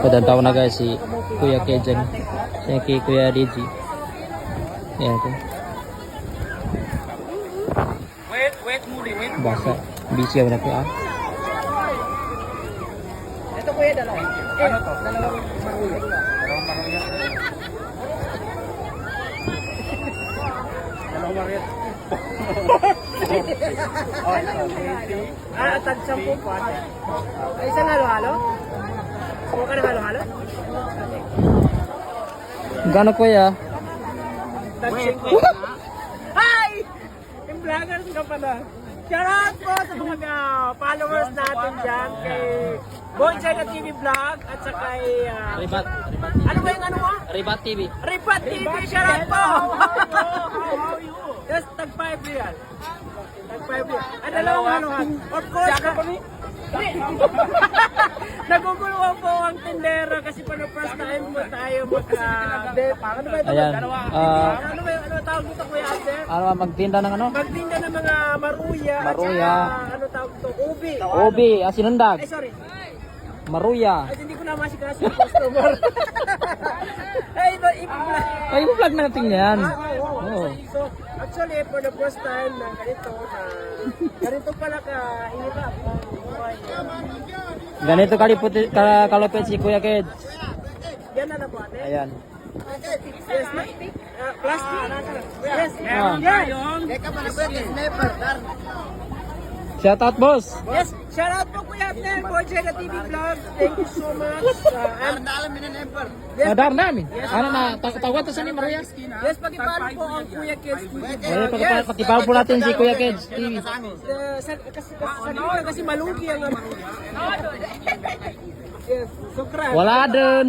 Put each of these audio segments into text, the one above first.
Padang taon na guys si Kuya Kejan. Siya kay Kuya DJ. Ayan ko. Wait muli, wait. Basa. Busy ako na po ah. Ito kuya, dalawa. Ano to? Dalawang maruya. Dalawang maruya. Dalawang maruya. Tag-sampu po. Ay, isang halo-halo? Suka ka ng halo-halo? Gano Kuya? Tag-sampu. Hi! Yung vloggers ka pala. Shoutout po sa mga followers natin dyan kay Boy Jega TV Vlog at sa kay... Ribat. ano ba yung ano mo? Ribat TV. Ripat TV, shoutout po! Yes, tag-5 yan. Tag-5 yan. Ang dalawang haluhan. Of course, naguguluhan po ang tindera kasi pa na first time po tayo magka-date. Ano ba ito? Ayan. Ano ba yung tawag dito kuya Ander? Ano magtinda ng ano? Magtinda ng mga maruya. Maruya. At saka, ano tawag dito? Ubi. Obi, asinundag. Ay, sorry. Maruya. Ay, hindi ko na masikaso yung customer. Ay, ito, i-vlog. Ay, vlog natin yan. Oo. So, actually, for the first time na ganito pala ka-hirap ang buhay. Ganito kalupit si Kuya Ked. Yan na po, ate. Ayan. Yes, plastic? Yes. Ah. Yes. Shout out boss. Yes. Shout out po Kuya Abner for Jega TV Vlog. Thank you so much. Yes. Nadar namin. Ano na tawag to sa ni Maria? Yes, pag-ipalo po ang Kuya Kids TV Ayan, Vlog. pakipalo po natin si Kuya Ked TV. Kasi malugi ang Yes, subscribe. Wala dun.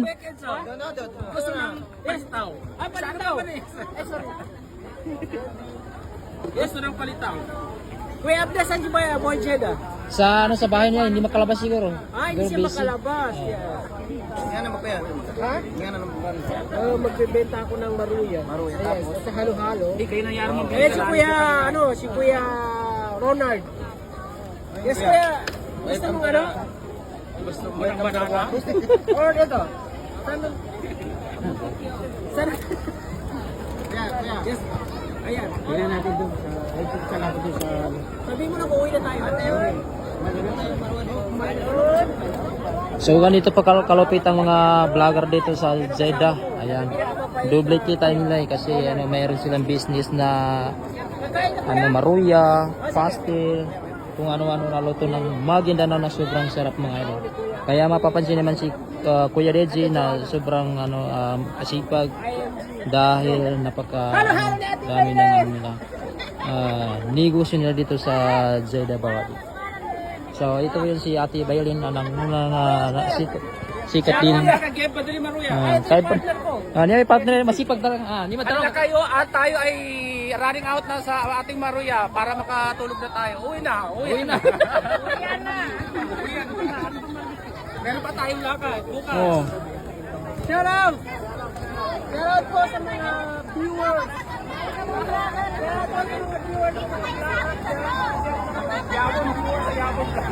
Gusto ng palitaw. Ah, palitaw. Ay, sorry. Yes, gusto ng palitaw. Kuya Abner, saan si Boy Jeda? Sa ano sa bahay niya hindi makalabas siguro. Ah, hindi siya Very busy. makalabas. Yeah. Nga naman kaya? Ha? Nga naman ba? Magbebenta ako ng maruya. Maruya, Yes, tapos? sa halo-halo. Hindi kayo nangyari mo. Eh, si Kuya Ronald. Yes, Kuya. Gusto mo ano? Gusto mo yung banana? Or ito. Saan? Kaya. Yes. Ayan. Tingnan natin doon. Ay, tsaka doon sa... Sabi mo na uuwi na tayo. So ganito pa kalupit ang mga vlogger dito sa Jeddah. Ayan. Double kita nila eh, kasi ano mayroon silang business na ano maruya, pastel, kung ano-ano naluto ng Maguindanao na sobrang sarap mga idol. Kaya mapapansin naman si Kuya Reggie na sobrang ano kasipag dahil napaka dami na nila negosyo nila dito sa Jeddah Bawadi. So ito yun si Ate Violin sikat din. Niya partner masipag talaga. Ni Ano na kayo at tayo ay running out na sa ating maruya para makatulog na tayo. Uwi na. Uwi na. Meron pa tayong lakad. Bukas. Oh. Shout out! Shout out po sa mga viewers. Shout out po sa mga viewers. Yabon viewers, yabon ka.